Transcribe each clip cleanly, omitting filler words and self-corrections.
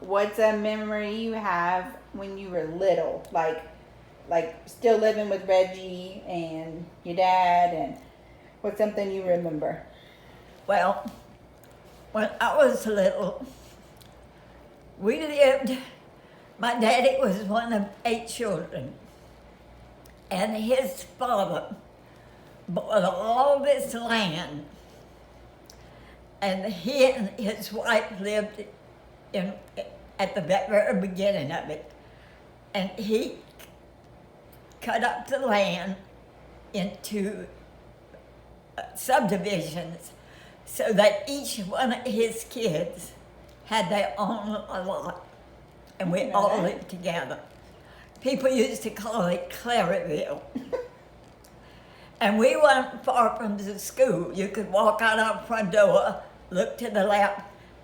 what's a memory you have when you were little? Like still living with Reggie and your dad, and what's something you remember? Well, when I was little, we lived, my daddy was one of 8 children, and his father bought all this land, and he and his wife lived in, at the very beginning of it, and he cut up the land into subdivisions so that each one of his kids had their own lot, and we all lived together. People used to call it Claryville. And we weren't far from the school. You could walk out our front door, look to the left,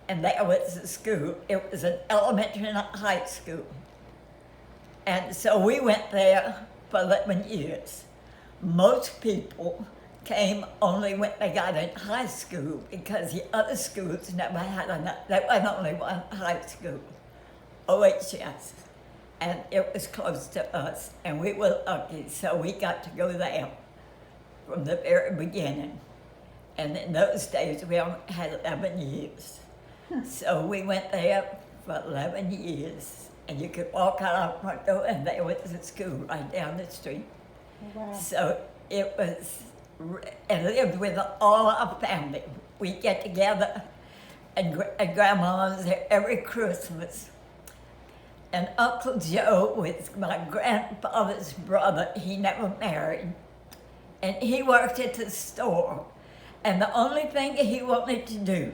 and there was the school. It was an elementary and a high school. And so we went there for 11 years. Most people came only when they got in high school because the other schools never had enough. There was only one high school, OHS, and it was close to us, and we were lucky, so we got to go there from the very beginning. And in those days, we only had 11 years. So we went there for 11 years, and you could walk out our front door, and there was the school right down the street. Wow. So it was, and lived with all our family. We get together, and Grandma was there every Christmas. And Uncle Joe was my grandfather's brother. He never married. And he worked at the store. And the only thing he wanted to do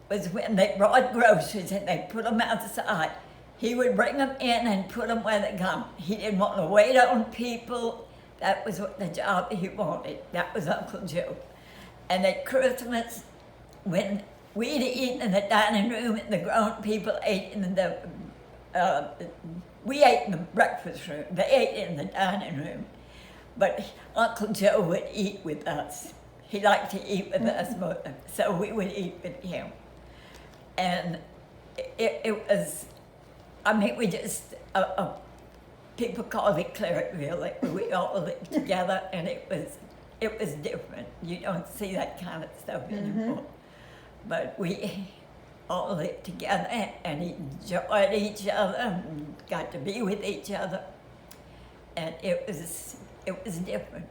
was when they brought groceries and they put them outside, he would bring them in and put them where they come. He didn't want to wait on people. That was what the job he wanted. That was Uncle Joe. And at Christmas, when we'd eat in the dining room and the grown people ate in the, we ate in the breakfast room. They ate in the dining room. But Uncle Joe would eat with us. He liked to eat with us more, so we would eat with him. And it was, I mean, we just, people called it Claryville, like we all lived together, and it was different. You don't see that kind of stuff anymore. But we all lived together and enjoyed each other and got to be with each other. And it was different.